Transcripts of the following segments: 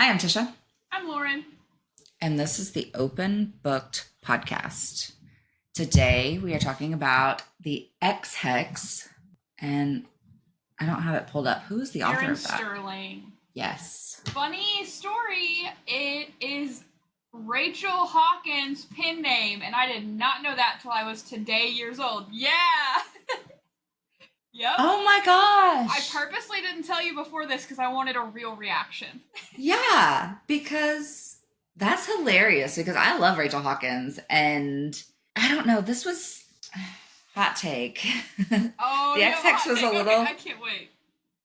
Hi, I'm Tisha. I'm Loren. And this is the Open Booked Podcast. Today we are talking about the Ex Hex, and I don't have it pulled up. Who is the author Erin of that? Sterling. Yes. Funny story. It is Rachel Hawkins' pen name, and I did not know that till I was today years old. Yeah. Yep. Oh my gosh. I purposely didn't tell you before this because I wanted a real reaction. Yeah, because that's hilarious because I love Rachel Hawkins, and I don't know, this was hot take. Oh, The Ex Hex was a little. Okay, I can't wait.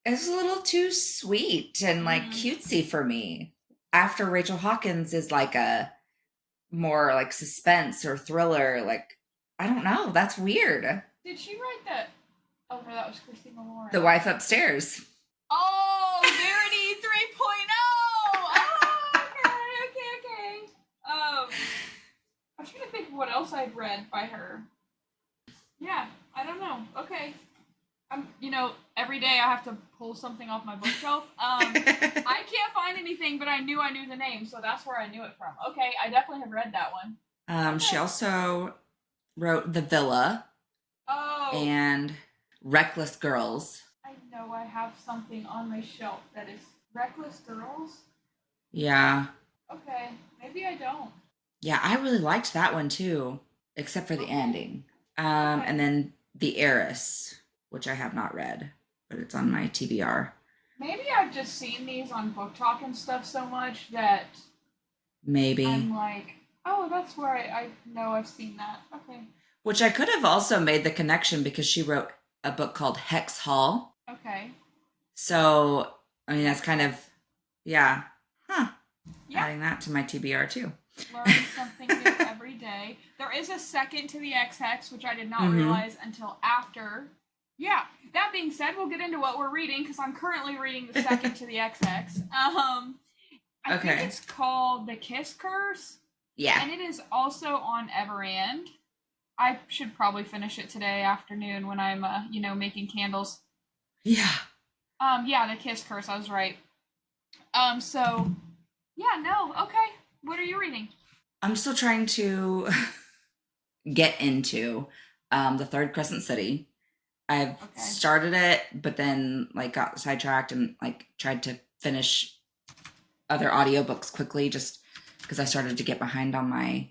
It was a little too sweet and like cutesy for me. After Rachel Hawkins is like a more like suspense or thriller, like I don't know, that's weird. Did she write that? Oh no, that was Christina Lauren. The Wife Upstairs. Oh, Verity 3.0. Oh, okay. I'm trying to think of what else I'd read by her. Yeah, I don't know. Okay. Every day I have to pull something off my bookshelf. I can't find anything, but I knew the name, so that's where I knew it from. Okay, I definitely have read that one. Okay. She also wrote The Villa. Oh. And Reckless Girls. I know I have something on my shelf that is Reckless Girls. Yeah. Okay, maybe I don't. Yeah, I really liked that one too, except for the ending. Okay. And then The Heiress, which I have not read, but it's on my TBR. Maybe I've just seen these on Book Talk and stuff so much that maybe I'm like, oh, that's where I know I've seen that. Okay. Which I could have also made the connection because she wrote a book called Hex Hall. Okay. So, I mean, that's kind of, yeah. Huh. Yeah. Adding that to my TBR too. Learning something new every day. There is a second to the Ex Hex, which I did not realize until after. Yeah. That being said, we'll get into what we're reading because I'm currently reading the second to the Ex Hex. I think it's called The Kiss Curse. Yeah. And it is also on Everand. I should probably finish it today afternoon when I'm, making candles. Yeah. Yeah, The Kiss Curse. I was right. Okay. What are you reading? I'm still trying to get into the Third Crescent City. I've started it, but then like got sidetracked and like tried to finish other audiobooks quickly just because I started to get behind on my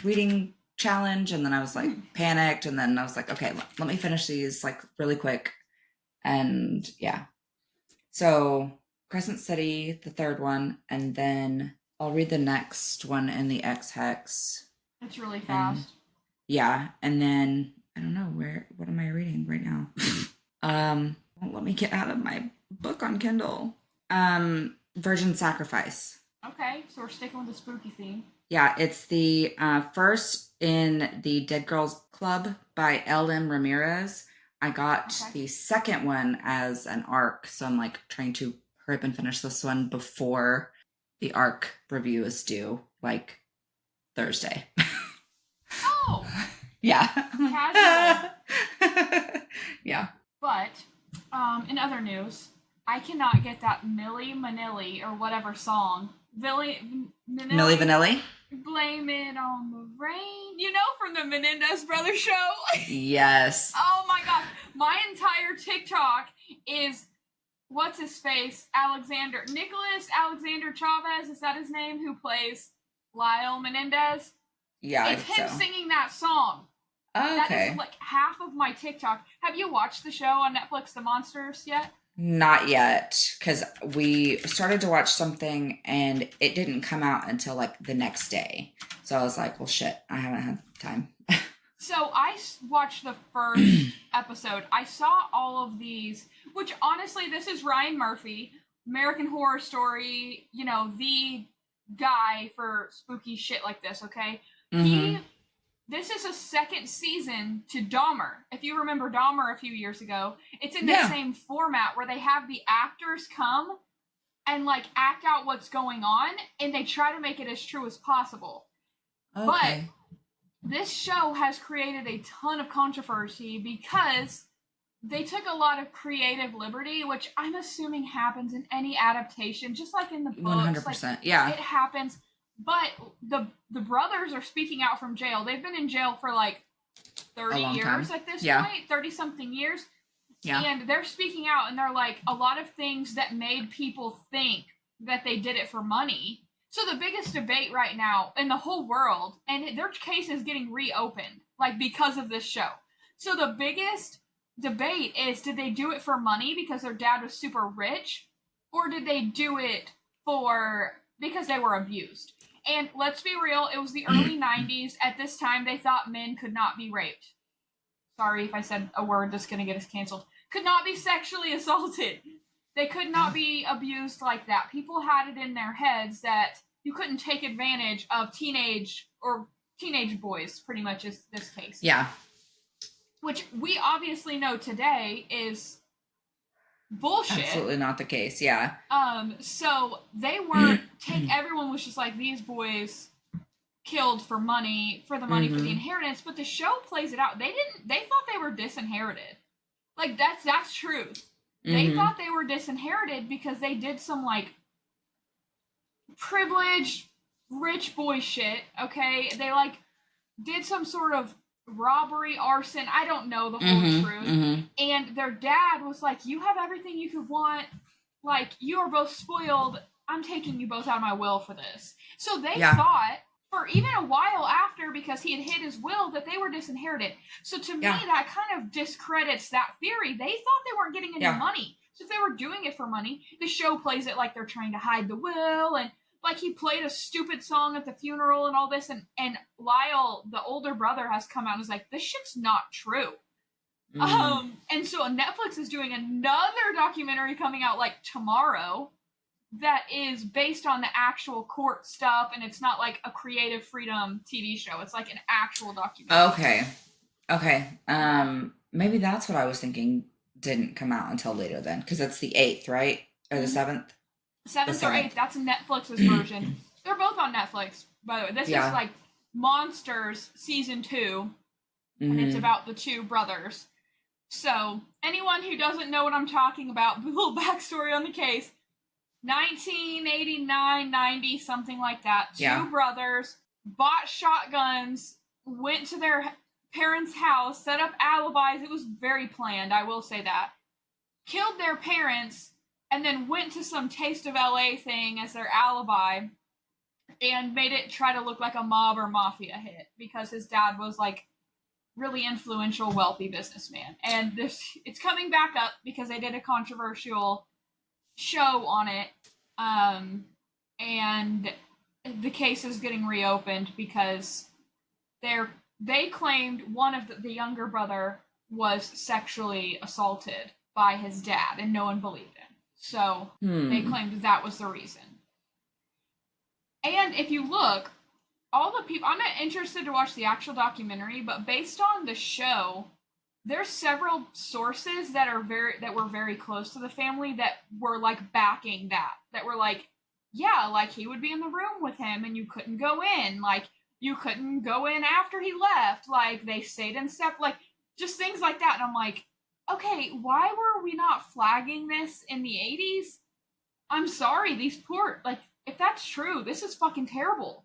reading challenge, and then I was like panicked, and then I was like, okay, let me finish these like really quick. And yeah, so Crescent City, the third one, and then I'll read the next one in the Ex Hex. It's really fast. And then I don't know what am I reading right now? Won't let me get out of my book on Kindle. Virgin Sacrifice. Okay, so we're sticking with the spooky theme. Yeah, it's the first in the Dead Girls Club by L.M. Ramirez. I got the second one as an ARC, so I'm like trying to hurry up and finish this one before the ARC review is due, like Thursday. Oh! Yeah. Casual. Yeah. But, in other news, I cannot get that Milli Vanilli or whatever song. Milli Vanilli? Blame it on the rain. From the Menendez Brothers show. Yes. Oh my god. My entire TikTok is, what's his face? Nicholas Alexander Chavez, is that his name? Who plays Lyle Menendez? Yeah, it's him singing that song. Okay. That is like half of my TikTok. Have you watched the show on Netflix, The Monsters, yet? Not yet, because we started to watch something and it didn't come out until like the next day. So I was like, well, shit, I haven't had time. So I watched the first episode. I saw all of these, which honestly, this is Ryan Murphy, American Horror Story, the guy for spooky shit like this, okay? This is a second season to Dahmer. If you remember Dahmer a few years ago, it's in the same format where they have the actors come and like act out what's going on, and they try to make it as true as possible. Okay. But this show has created a ton of controversy because they took a lot of creative liberty, which I'm assuming happens in any adaptation, just like in the books. 100%. Like, Yeah. it happens. But the brothers are speaking out from jail. They've been in jail for like 30 years time. at this Yeah. point, 30 something years. Yeah. And they're speaking out, and they're like, a lot of things that made people think that they did it for money. So the biggest debate right now in the whole world, and their case is getting reopened, like, because of this show. So the biggest debate is, did they do it for money because their dad was super rich, or did they do it because they were abused? And let's be real, it was the early 90s. At this time, they thought men could not be raped. Sorry if I said a word that's going to get us canceled. Could not be sexually assaulted. They could not be abused like that. People had it in their heads that you couldn't take advantage of teenage boys, pretty much is this case. Yeah. Which we obviously know today is bullshit. Absolutely not the case, yeah. So they weren't, everyone was just like, these boys killed for money, for the inheritance, but the show plays it out. They thought they were disinherited. Like, that's truth. They thought they were disinherited because they did some, like, privileged rich boy shit, okay? They, like, did some sort of robbery, arson, I don't know the whole truth. And their dad was like, you have everything you could want, like, you are both spoiled, I'm taking you both out of my will for this. So they thought, for even a while after, because he had hid his will, that they were disinherited. So to me, that kind of discredits that theory. They thought they weren't getting any money. So if they were doing it for money, the show plays it like they're trying to hide the will, and like he played a stupid song at the funeral and all this, and Lyle, the older brother, has come out and is like, this shit's not true. And so Netflix is doing another documentary coming out like tomorrow that is based on the actual court stuff, and it's not like a Creative Freedom TV show. It's like an actual documentary. Okay. Maybe that's what I was thinking didn't come out until later then, because it's the 8th, right? Or the 7th? 7th or 8th. That's Netflix's version. They're both on Netflix, by the way. This is like Monsters Season 2, and it's about the two brothers. So, anyone who doesn't know what I'm talking about, a little backstory on the case. 1989, 90, something like that. Two brothers bought shotguns, went to their parents' house, set up alibis. It was very planned, I will say that. Killed their parents, and then went to some Taste of LA thing as their alibi, and made it try to look like a mob or mafia hit, because his dad was like really influential, wealthy businessman. And it's coming back up because they did a controversial show on it, and the case is getting reopened because they claimed one of the younger brother was sexually assaulted by his dad, and no one believed him. So they claimed that was the reason. And if you look, all the people, I'm not interested to watch the actual documentary, but based on the show, there's several sources that were very close to the family that were like backing that were like, yeah, like he would be in the room with him and you couldn't go in, like you couldn't go in after he left, like they stayed in like just things like that. And I'm like, okay, why were we not flagging this in the 80s? I'm sorry, these poor, like, if that's true, this is fucking terrible.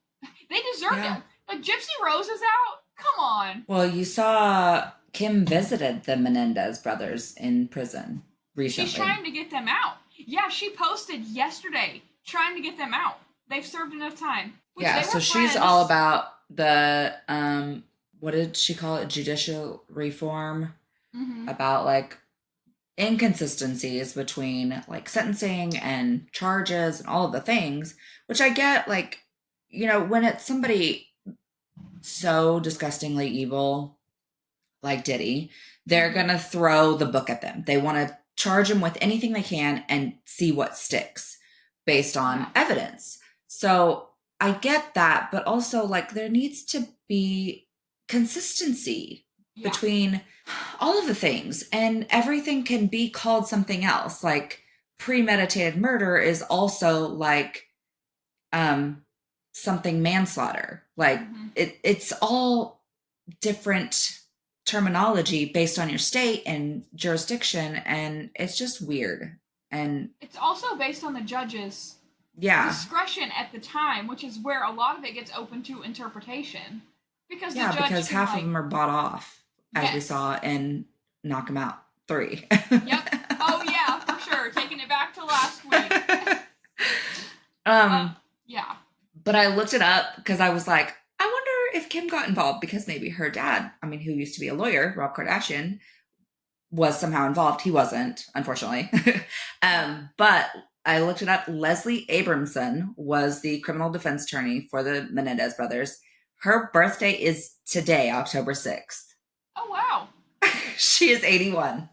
They deserve it. Like, Gypsy Rose is out? Come on. Well, you saw Kim visited the Menendez brothers in prison recently. She's trying to get them out. Yeah, she posted yesterday trying to get them out. They've served enough time. Yeah, so she's all about the, what did she call it? Judicial reform. About, like, inconsistencies between, like, sentencing and charges and all of the things, which I get, like, you know, when it's somebody so disgustingly evil like Diddy, they're gonna throw the book at them. They want to charge them with anything they can and see what sticks based on evidence. So I get that, but also, like, there needs to be consistency between all of the things, and everything can be called something else. Like, premeditated murder is also like something manslaughter. Like, it's all different terminology based on your state and jurisdiction, and it's just weird. And it's also based on the judge's discretion at the time, which is where a lot of it gets open to interpretation. Because the judge because half of them are bought off, as we saw in Knock 'Em Out 3. Yep. Oh yeah, for sure. Taking it back to last week. Yeah. But I looked it up because I was like, I wonder if Kim got involved, because maybe her dad, I mean, who used to be a lawyer, Rob Kardashian, was somehow involved. He wasn't, unfortunately. But I looked it up. Leslie Abramson was the criminal defense attorney for the Menendez brothers. Her birthday is today, October 6th. Oh, wow. She is 81.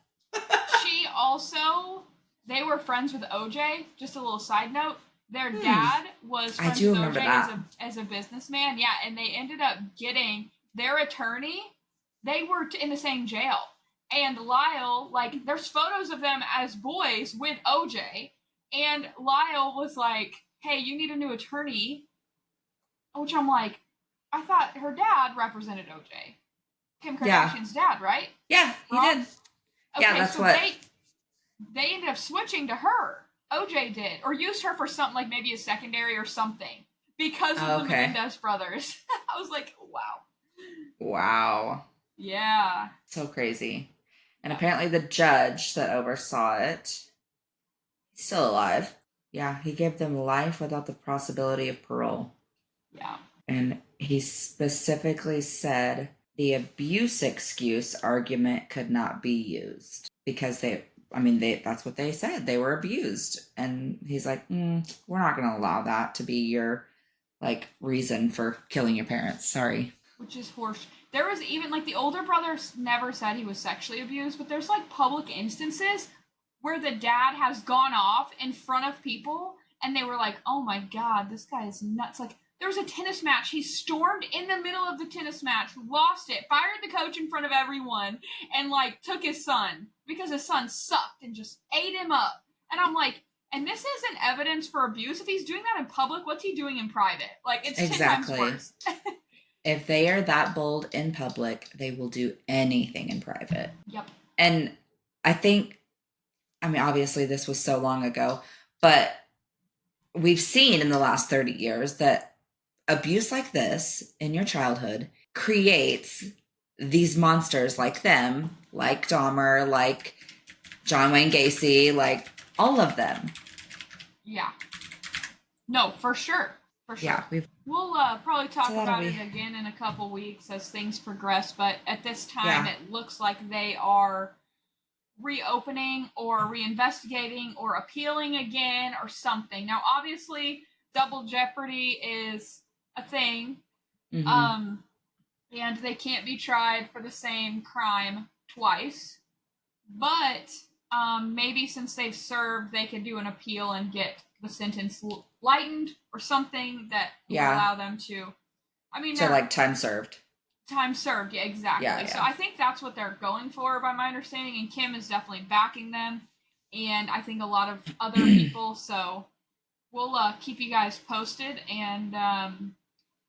She also, they were friends with OJ. Just a little side note. Their dad was friends with OJ as a businessman. Yeah, and they ended up getting their attorney. They were in the same jail. And Lyle, like, there's photos of them as boys with OJ. And Lyle was like, hey, you need a new attorney. Which I'm like, I thought her dad represented OJ. Kim Kardashian's dad, right? Yeah, he did. Okay, yeah, that's so what. They ended up switching to her. OJ did. Or used her for something like maybe a secondary or something. Because of the Menendez brothers. I was like, wow. Wow. Yeah. So crazy. And apparently the judge that oversaw it, he's still alive. Yeah, he gave them life without the possibility of parole. Yeah. And he specifically said the abuse excuse argument could not be used because that's what they said. They were abused. And he's like, we're not going to allow that to be your, like, reason for killing your parents. Sorry. Which is horse. There was even, like, the older brother never said he was sexually abused, but there's, like, public instances where the dad has gone off in front of people and they were like, oh my God, this guy is nuts. Like, there was a tennis match. He stormed in the middle of the tennis match, lost it, fired the coach in front of everyone, and, like, took his son because his son sucked and just ate him up. And I'm like, and this isn't evidence for abuse. If he's doing that in public, what's he doing in private? Like, it's 10 times worse. If they are that bold in public, they will do anything in private. Yep. And I think, obviously this was so long ago, but we've seen in the last 30 years that abuse like this in your childhood creates these monsters like them, like Dahmer, like John Wayne Gacy, like all of them. Yeah. No, for sure. For sure. Yeah, we'll probably talk about it again in a couple weeks as things progress, but at this time it looks like they are reopening or reinvestigating or appealing again or something. Now, obviously, double jeopardy is a thing, and they can't be tried for the same crime twice, but maybe since they've served, they could do an appeal and get the sentence lightened or something that will allow them to. So like time served. Time served, yeah, exactly. Yeah. So I think that's what they're going for, by my understanding. And Kim is definitely backing them, and I think a lot of other people. So we'll keep you guys posted, and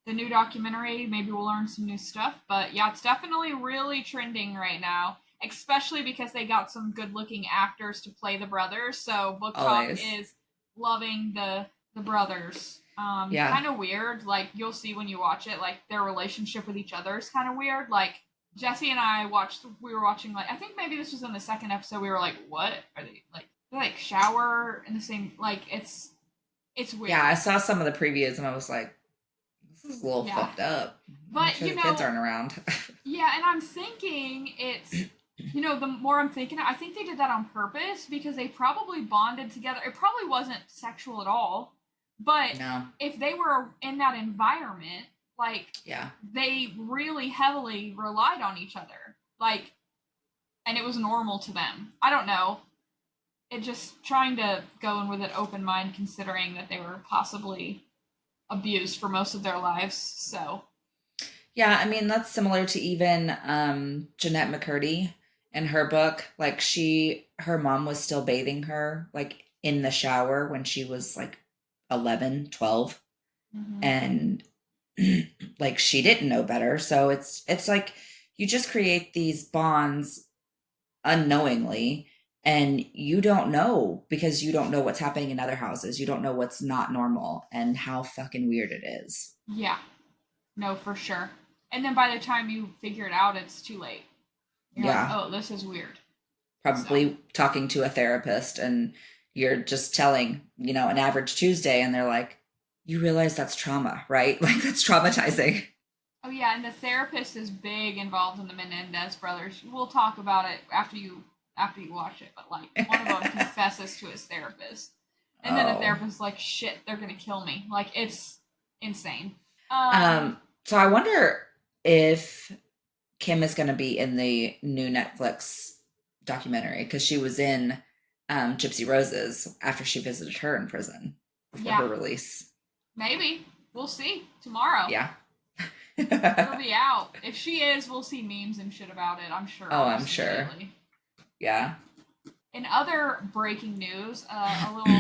the new documentary, maybe we'll learn some new stuff. But yeah, it's definitely really trending right now. Especially because they got some good-looking actors to play the brothers. So Book Talk is loving the brothers. Kind of weird. Like, you'll see when you watch it, like, their relationship with each other is kind of weird. Like, Jesse and I we were watching, like, I think maybe this was in the second episode, we were like, what? Are they like shower in the same, like, it's weird. Yeah, I saw some of the previews and I was like, this is a little fucked up. But, the kids aren't around. Yeah, and I'm thinking it's... the more I'm thinking, I think they did that on purpose because they probably bonded together. It probably wasn't sexual at all, but if they were in that environment, like, they really heavily relied on each other, like, and it was normal to them. I don't know. It just trying to go in with an open mind, considering that they were possibly abused for most of their lives. So, yeah, that's similar to even Jeanette McCurdy. In her book, like, her mom was still bathing her, like, in the shower when she was, like, 11, 12. And, like, she didn't know better. So it's like, you just create these bonds unknowingly, and you don't know because you don't know what's happening in other houses. You don't know what's not normal and how fucking weird it is. Yeah. No, for sure. And then by the time you figure it out, it's too late. You're like, Yeah. oh, this is weird. Probably So. talking to a therapist, and you're just telling, an average Tuesday, and they're like, you realize that's trauma, right? Like, that's traumatizing. Oh yeah, and the therapist is big involved in the Menendez brothers. We'll talk about it after you watch it. But like one of them confesses to his therapist, and then the Oh. therapist's like, "Shit, they're gonna kill me." Like it's insane. So I wonder if Kim is going to be in the new Netflix documentary, because she was in Gypsy Roses after she visited her in prison before her release. Maybe we'll see tomorrow. Yeah. It'll be out. If she is, we'll see memes and shit about it. I'm sure. Oh, I'm sure. Yeah. In other breaking news, a little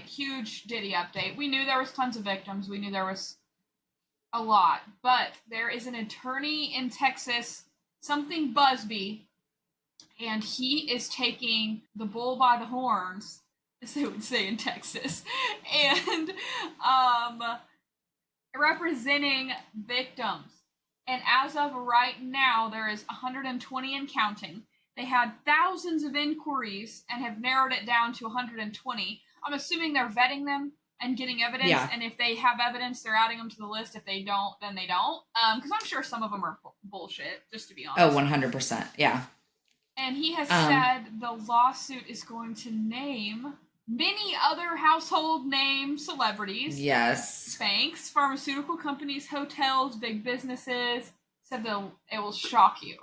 huge Diddy update. We knew there was tons of victims. We knew there was a lot, but there is an attorney in Texas, something Busby, and he is taking the bull by the horns, as they would say in Texas, and representing victims. And as of right now, there is 120 and counting. They had thousands of inquiries and have narrowed it down to 120. I'm assuming they're vetting them and getting evidence. Yeah. And if they have evidence, they're adding them to the list. If they don't, then they don't. Because I'm sure some of them are bullshit, just to be honest. Oh, 100%. Yeah. And he has said the lawsuit is going to name many other household name celebrities. Yes. Banks, pharmaceutical companies, hotels, big businesses. Said it will shock you.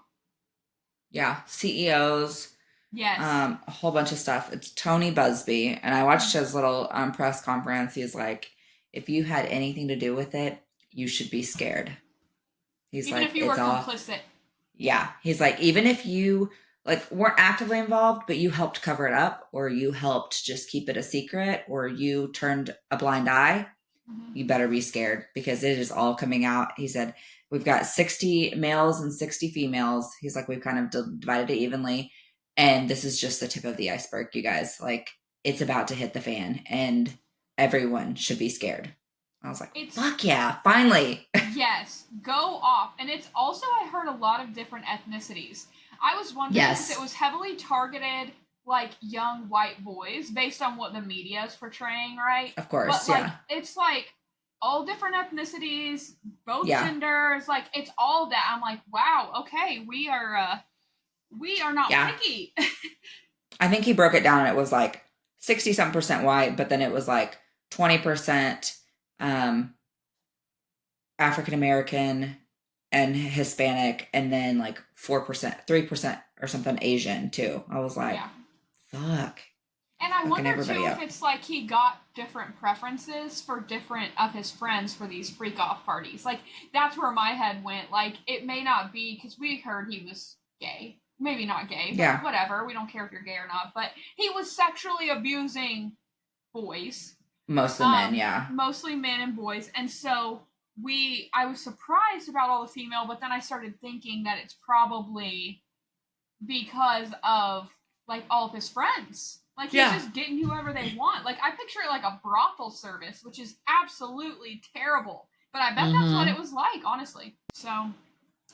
Yeah. CEOs. Yes. A whole bunch of stuff. It's Tony Busby, and I watched his little press conference. He's like, if you had anything to do with it, you should be scared. He's even like, if you were complicit. Yeah. He's like, even if you weren't actively involved, but you helped cover it up, or you helped just keep it a secret, or you turned a blind eye, you better be scared, because it is all coming out. He said, we've got 60 males and 60 females. He's like, we've kind of divided it evenly. And this is just the tip of the iceberg, you guys. Like, it's about to hit the fan, and everyone should be scared. I was like, fuck yeah, finally. Yes, go off. And it's also, I heard a lot of different ethnicities. I was wondering if it was heavily targeted, like, young white boys, based on what the media is portraying, right? Of course, but, it's, all different ethnicities, both genders, it's all that. I'm like, wow, okay, we are not picky. I think he broke it down, and it was, 60-something% white, but then it was, 20% African-American and Hispanic, and then 4%, 3% or something Asian too. I was like, fuck. And I wonder too if it's he got different preferences for different of his friends for these freak off parties. That's where my head went. It may not be, because we heard he was gay. Maybe not gay, but whatever. We don't care if you're gay or not. But he was sexually abusing boys. Mostly men, yeah. Mostly men and boys. And so I was surprised about all the female, but then I started thinking that it's probably because of, all of his friends. He's just getting whoever they want. I picture it like a brothel service, which is absolutely terrible. But I bet that's what it was like, honestly. So,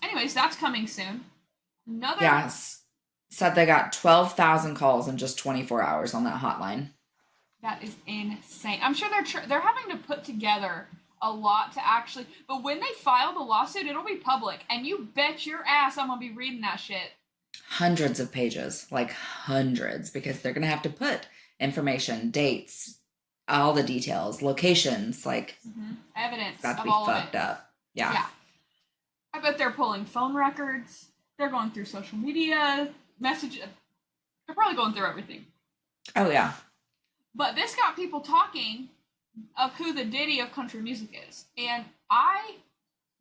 anyways, that's coming soon. Said they got 12,000 calls in just 24 hours on that hotline. That is insane. I'm sure they're having to put together a lot to actually... But when they file the lawsuit, it'll be public. And you bet your ass I'm going to be reading that shit. Hundreds of pages. Hundreds. Because they're going to have to put information, dates, all the details, locations, evidence. Got to be fucked up. Yeah. I bet they're pulling phone records. They're going through social media, messages. They're probably going through everything. Oh, yeah. But this got people talking of who the Diddy of country music is. And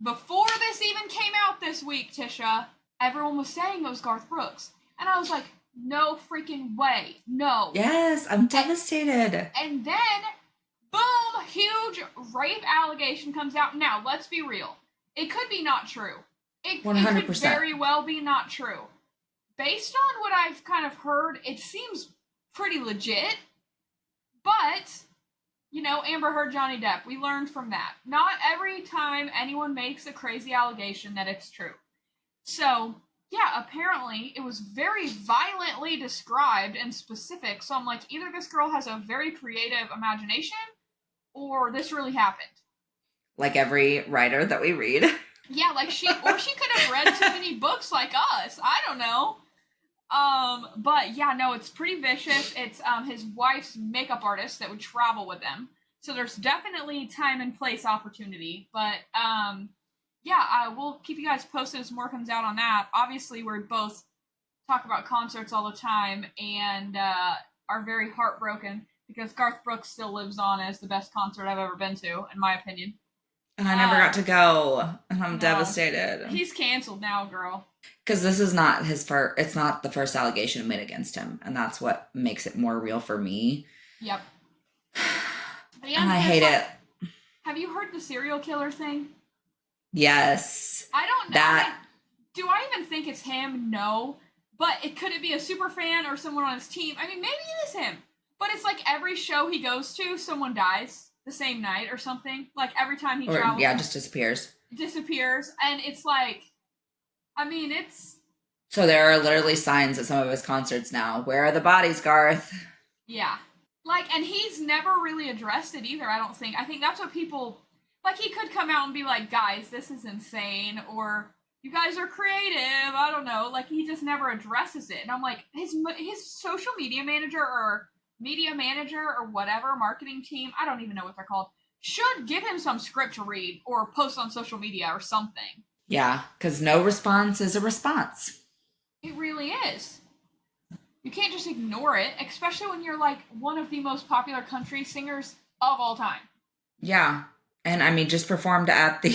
before this even came out this week, Tisha, everyone was saying it was Garth Brooks. And I was like, no freaking way. No. Yes, I'm devastated. And then, boom, huge rape allegation comes out. Now, let's be real. It could be not true. It could 100%. very well be not true. Based on what I've kind of heard, it seems pretty legit. But, you know, Amber Heard, Johnny Depp, we learned from that. Not every time anyone makes a crazy allegation that it's true. So, yeah, apparently it was very violently described and specific. So I'm like, either this girl has a very creative imagination or this really happened. Like every writer that we read. Yeah, like she could have read too many books like us. I don't know. But yeah, no, it's pretty vicious. It's his wife's makeup artist that would travel with them. So there's definitely time and place opportunity. But yeah, I will keep you guys posted as more comes out on that. Obviously, we both talk about concerts all the time and are very heartbroken because Garth Brooks still lives on as the best concert I've ever been to, in my opinion. And I never got to go, and I'm devastated. He's canceled now, girl. Because this is not his first, it's not the first allegation made against him, and that's what makes it more real for me. Yep. And I hate it. Have you heard the serial killer thing? Yes. I don't know. That. Do I even think it's him? No. But could it be a super fan or someone on his team? I mean, maybe it is him. But it's like every show he goes to, someone dies the same night or something. Like every time he travels. Yeah, just disappears. Disappears. And it's like, I mean, it's... So there are literally signs at some of his concerts now. Where are the bodies, Garth? Yeah. Like, and he's never really addressed it either, I don't think. I think that's what people... Like, he could come out and be like, guys, this is insane, or you guys are creative, I don't know. Like, he just never addresses it. And I'm like, his social media manager or whatever, marketing team, I don't even know what they're called, should give him some script to read or post on social media or something. Yeah, because no response is a response. It really is. You can't just ignore it, especially when you're like one of the most popular country singers of all time. Yeah. And I mean, just performed at the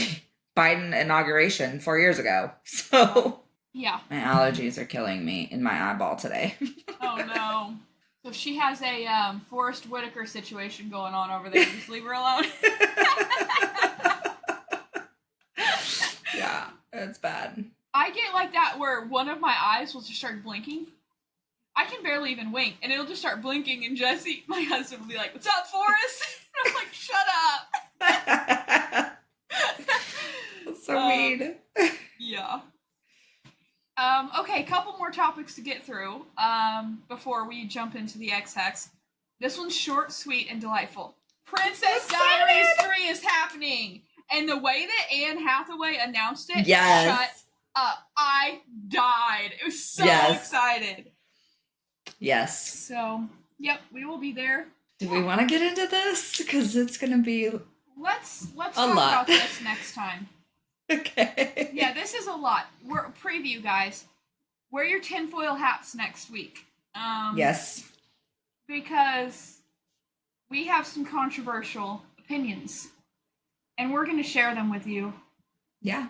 Biden inauguration 4 years ago. So yeah, my allergies are killing me in my eyeball today. Oh no. So she has a Forrest Whitaker situation going on over there. Just leave her alone. Yeah, it's bad. I get like that where one of my eyes will just start blinking. I can barely even wink, and it'll just start blinking, and Jesse, my husband, will be like, "What's up, Forrest?" And I'm like, "Shut up." That's so mean. Yeah. Okay, couple more topics to get through before we jump into the Ex Hex. This one's short, sweet, and delightful. Princess Diaries 3 is happening! And the way that Anne Hathaway announced it, shut up. I died. It was so excited. Yes. So, yep, we will be there. Do we want to get into this? Because it's going to be Let's talk about this next time. Okay. Yeah, this is a lot. We're preview, guys. Wear your tinfoil hats next week. Yes. Because we have some controversial opinions. And we're going to share them with you. Yeah.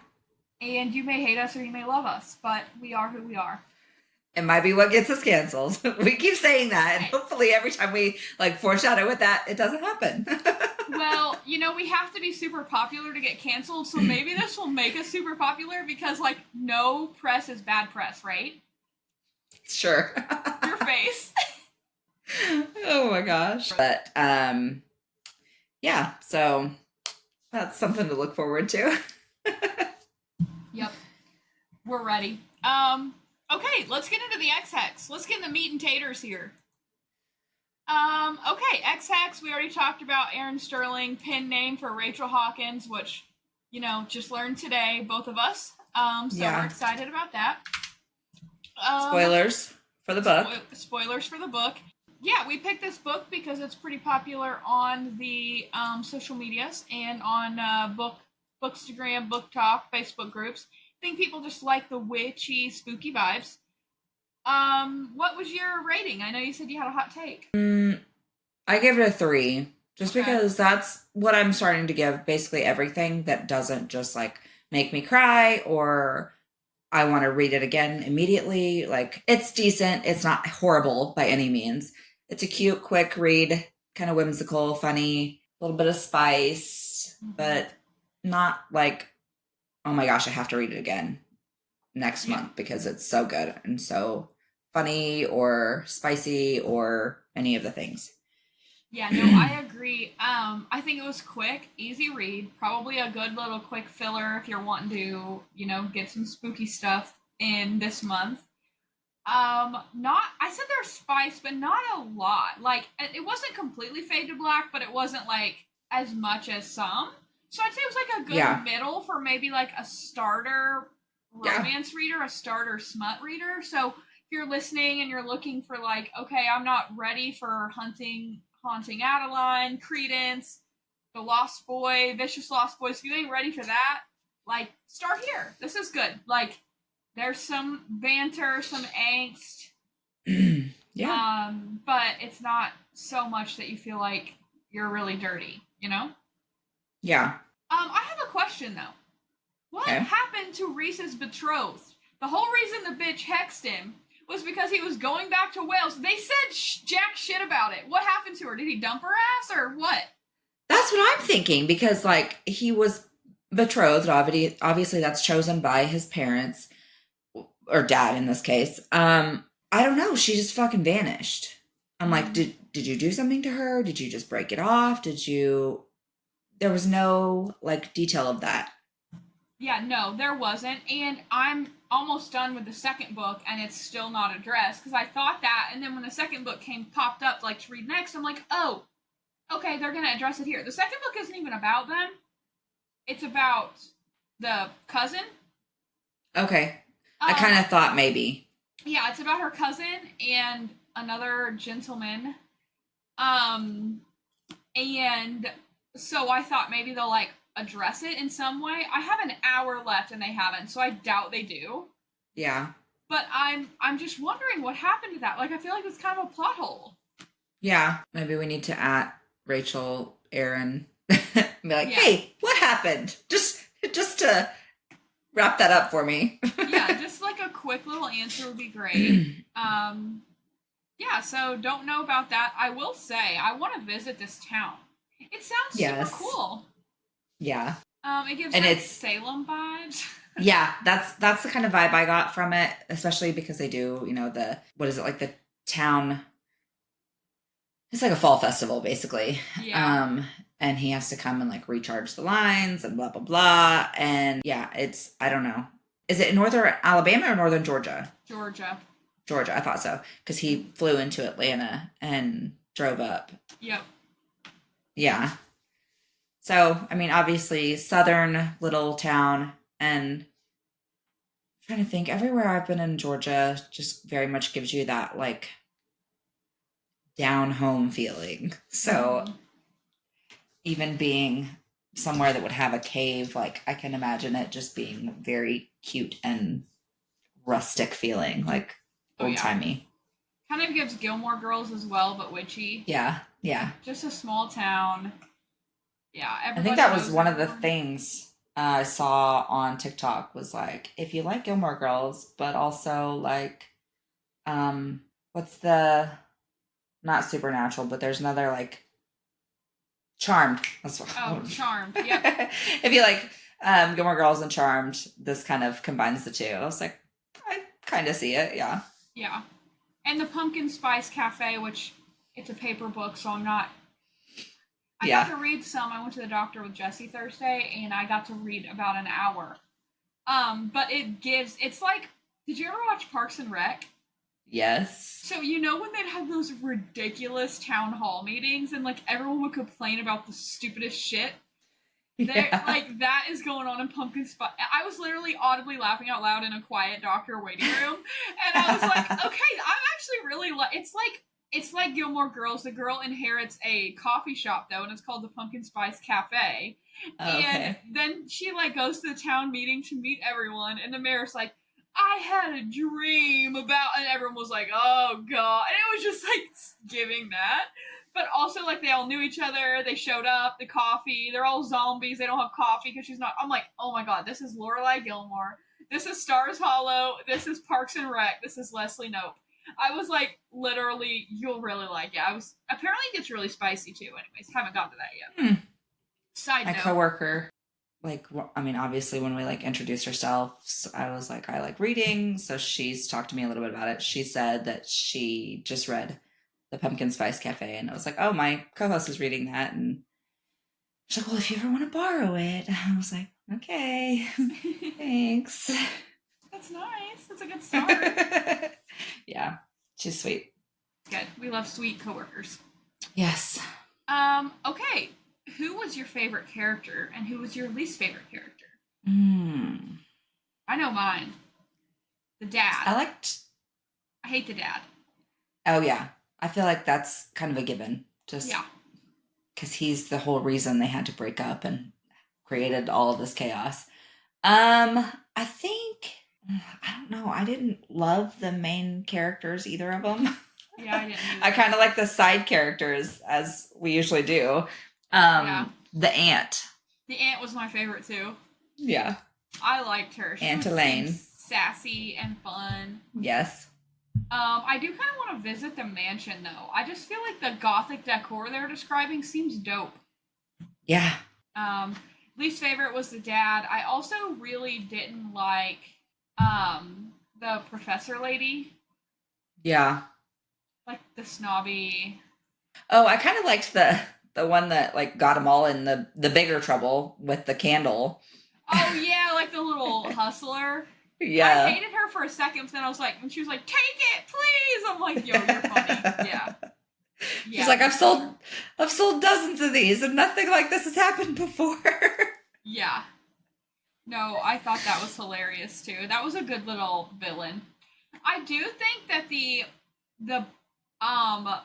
And you may hate us or you may love us, but we are who we are. It might be what gets us canceled. We keep saying that, and hopefully every time we foreshadow with that, it doesn't happen. Well, we have to be super popular to get canceled, so maybe this will make us super popular because, no press is bad press, right? Sure. Your face. Oh my gosh. But, yeah, so that's something to look forward to. Yep. We're ready. Okay, let's get into the Ex Hex. Let's get in the meat and taters here. Okay, Ex Hex, we already talked about Erin Sterling, pin name for Rachel Hawkins, which, just learned today, both of us. We're excited about that. Spoilers for the book. Spoilers for the book. Yeah, we picked this book because it's pretty popular on the social medias and on Bookstagram, Book Talk, Facebook groups. I think people just like the witchy, spooky vibes. What was your rating? I know you said you had a hot take. I gave it a 3, just because that's what I'm starting to give basically everything that doesn't just make me cry or I want to read it again immediately. It's decent. It's not horrible by any means. It's a cute, quick read, kind of whimsical, funny, a little bit of spice, but not oh my gosh, I have to read it again. next month because it's so good and so funny or spicy or any of the things. Yeah, no, I agree. I think it was quick, easy read, probably a good little quick filler if you're wanting to, get some spooky stuff in this month. Not I said there's spice, but not a lot. Like it wasn't completely fade to black, but it wasn't like as much as some. So I'd say it was like a good middle for maybe like a starter romance reader, a starter smut reader. So if you're listening and you're looking for like, okay, I'm not ready for Haunting Adeline, Credence, The Lost Boy, Vicious Lost Boys. If you ain't ready for that, like start here. This is good. Like there's some banter, some angst. Yeah. But it's not so much that you feel like you're really dirty, Yeah. I have a question though. What happened to Reese's betrothed? The whole reason the bitch hexed him was because he was going back to Wales. They said jack shit about it. What happened to her? Did he dump her ass or what? That's what I'm thinking because like he was betrothed. Obviously that's chosen by his parents or dad in this case. I don't know. She just fucking vanished. I'm like, did you do something to her? Did you just break it off? There was no like detail of that. Yeah, no, there wasn't. And I'm almost done with the second book and it's still not addressed because I thought that. And then when the second book popped up like to read next, I'm like, oh, okay, they're going to address it here. The second book isn't even about them. It's about the cousin. Okay. I kind of thought maybe. Yeah, it's about her cousin and another gentleman. And so I thought maybe they'll like address it in some way. I have an hour left and they haven't, so I doubt they do. Yeah. But I'm just wondering what happened to that. Like I feel like it's kind of a plot hole. Yeah. Maybe we need to Rachel, Erin, be like, hey, what happened? Just to wrap that up for me. Yeah, just like a quick little answer would be great. Yeah, so don't know about that. I will say I want to visit this town. It sounds super cool. Yeah. It gives it's Salem vibes. Yeah, that's the kind of vibe I got from it, especially because they do, the town. It's like a fall festival, basically. Yeah. And he has to come and like recharge the lines and blah blah blah. And yeah, I don't know. Is it northern Alabama or northern Georgia? Georgia, I thought so because he flew into Atlanta and drove up. Yep. Yeah. So, I mean, obviously, southern little town, and I'm trying to think, everywhere I've been in Georgia just very much gives you that, like, down home feeling. So, even being somewhere that would have a cave, like, I can imagine it just being very cute and rustic feeling, like, old-timey. Kind of gives Gilmore Girls as well, but witchy. Yeah. Just a small town. Yeah, I think that was one of the things I saw on TikTok was like, if you like Gilmore Girls, but also like, what's the, not Supernatural, but there's another like, Charmed. That's what. Oh, Charmed. Yep. If you like Gilmore Girls and Charmed, this kind of combines the two. I was like, I kind of see it. Yeah. Yeah, and the Pumpkin Spice Cafe, which it's a paper book, so I'm not. I got to read some. I went to the doctor with Jesse Thursday, and I got to read about an hour. But it's like, did you ever watch Parks and Rec? Yes. So when they'd have those ridiculous town hall meetings, and like everyone would complain about the stupidest shit? Like that is going on in Pumpkin Spice. I was literally audibly laughing out loud in a quiet doctor waiting room, and I was like, okay, I'm actually really it's like Gilmore Girls. The girl inherits a coffee shop though, and it's called the Pumpkin Spice Cafe. Okay. And then she like goes to the town meeting to meet everyone, and the mayor's like, I had a dream about, and everyone was like, oh god, and it was just like giving that. But also, like, they all knew each other. They showed up. The coffee. They're all zombies. They don't have coffee because she's not. I'm like, oh my god, this is Lorelai Gilmore. This is Stars Hollow. This is Parks and Rec. This is Leslie Knope. I was like, literally, you'll really like it. Apparently it gets really spicy too. Anyways, haven't gotten to that yet. Side note. My coworker like, I mean, obviously when we like introduced ourselves, I was like, I like reading. So she's talked to me a little bit about it. She said that she just read The Pumpkin Spice Cafe. And I was like, oh, my co-host is reading that. And she's like, well, if you ever want to borrow it. I was like, okay, thanks. That's nice. That's a good start. Yeah, she's sweet. Good. We love sweet coworkers. Yes. Okay. Who was your favorite character and who was your least favorite character? I know mine. The dad. I hate the dad. Oh, yeah. I feel like that's kind of a given. Just because he's the whole reason they had to break up and created all of this chaos. I think, I don't know. I didn't love the main characters, either of them. Yeah, I didn't either. I kind of like the side characters, as we usually do. The aunt. The aunt was my favorite, too. Yeah. I liked her. She Aunt Elaine. Sassy and fun. Yes. I do kind of want to visit the mansion, though. I just feel like the gothic decor they're describing seems dope. Yeah. Least favorite was the dad. I also really didn't like the professor lady. Yeah. Like the snobby. Oh, I kind of liked the one that like got them all in the bigger trouble with the candle. Oh yeah, like the little hustler. Yeah. I hated her for a second, but then I was like, when she was like, "Take it, please," I'm like, "Yo, you're funny." Yeah. She's like, I've sold dozens of these, and nothing like this has happened before. Yeah. No, I thought that was hilarious too. That was a good little villain. I do think that the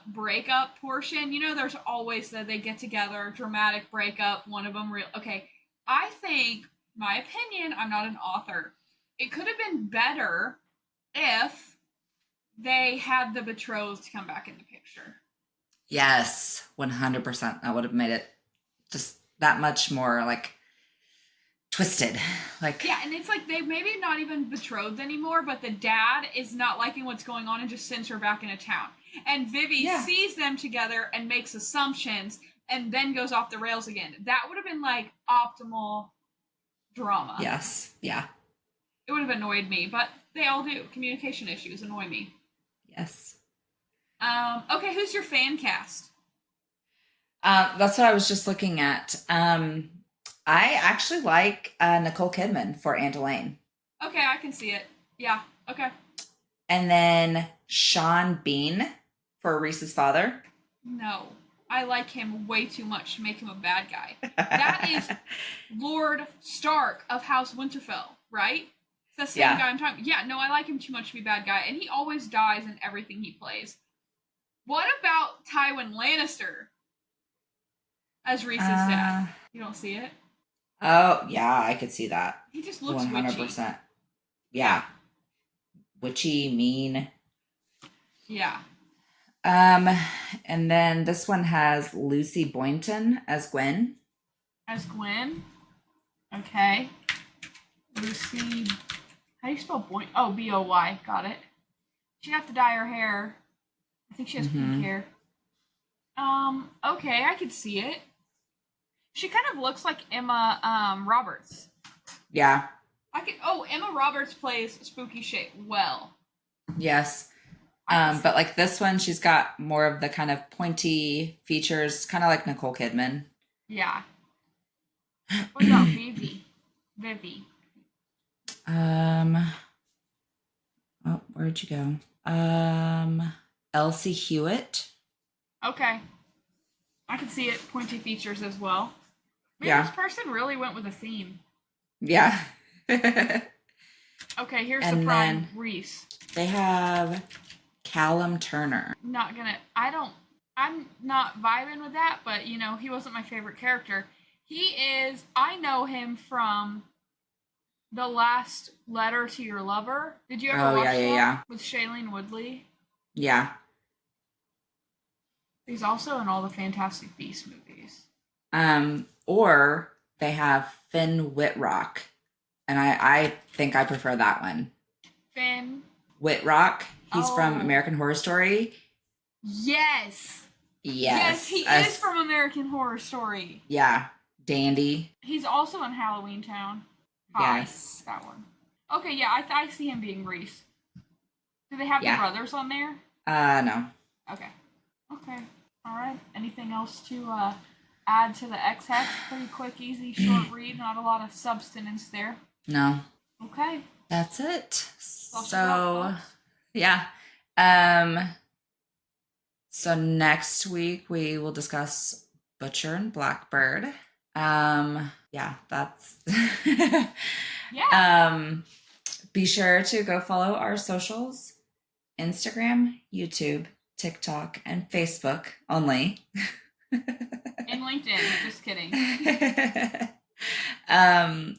breakup portion, there's always that they get together, dramatic breakup, one of them okay. I think, my opinion, I'm not an author, it could have been better if they had the betrothed come back in the picture. Yes, 100%. That would have made it just that much more like twisted. Like, yeah, and it's like they maybe not even betrothed anymore, but the dad is not liking what's going on and just sends her back into town. And Vivi sees them together and makes assumptions and then goes off the rails again. That would have been like optimal drama. Yes. Yeah. It would have annoyed me, but they all do. Communication issues annoy me. Yes. Okay, who's your fan cast? That's what I was just looking at. I actually like Nicole Kidman for Aunt Elaine. Okay, I can see it. Yeah, okay. And then Sean Bean for Reese's father. No, I like him way too much to make him a bad guy. That is Lord Stark of House Winterfell, right? It's the same guy I'm talking about. Yeah, no, I like him too much to be a bad guy, and he always dies in everything he plays. What about Tywin Lannister as Reese's dad? You don't see it? Oh, yeah, I could see that. He just looks 100%. Witchy. Yeah. Witchy, mean. Yeah. And then this one has Lucy Boynton as Gwen. As Gwen? Okay. Lucy... How do you spell Boy? Oh, B-O-Y. Got it. She'd have to dye her hair. I think she has pink hair. Okay, I could see it. She kind of looks like Emma Roberts. Yeah. Emma Roberts plays spooky shit well. Yes. But like this one, she's got more of the kind of pointy features, kind of like Nicole Kidman. Yeah. What about Vivi? Oh, where'd you go? Elsie Hewitt. Okay. I can see it. Pointy features as well. Maybe this person really went with a theme. Yeah. Okay, here's the prime Reese. They have Callum Turner. I'm not vibing with that, but he wasn't my favorite character. I know him from The Last Letter to Your Lover. Did you ever watch that? Yeah. With Shailene Woodley? Yeah. He's also in all the Fantastic Beasts movies. Or they have Finn Whitrock. And I think I prefer that one. Finn Whitrock. He's from American Horror Story. Yes. Yes. Yes, he is from American Horror Story. Yeah. Dandy. He's also in Halloween Town. Yes. That one. Okay, yeah, I see him being Reese. Do they have the brothers on there? No. Okay. Okay. All right. Anything else to add to the Ex Hex? Pretty quick, easy, short read. Not a lot of substance there. No. Okay. That's it. So yeah. So next week we will discuss Butcher and Blackbird. Yeah, that's yeah. Be sure to go follow our socials: Instagram, YouTube, TikTok, and Facebook only. And LinkedIn, just kidding.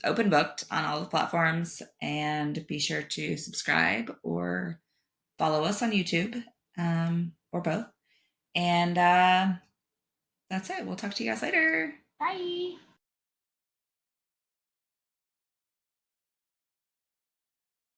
Open booked on all the platforms, and be sure to subscribe or follow us on YouTube, or both. And that's it. We'll talk to you guys later. Bye.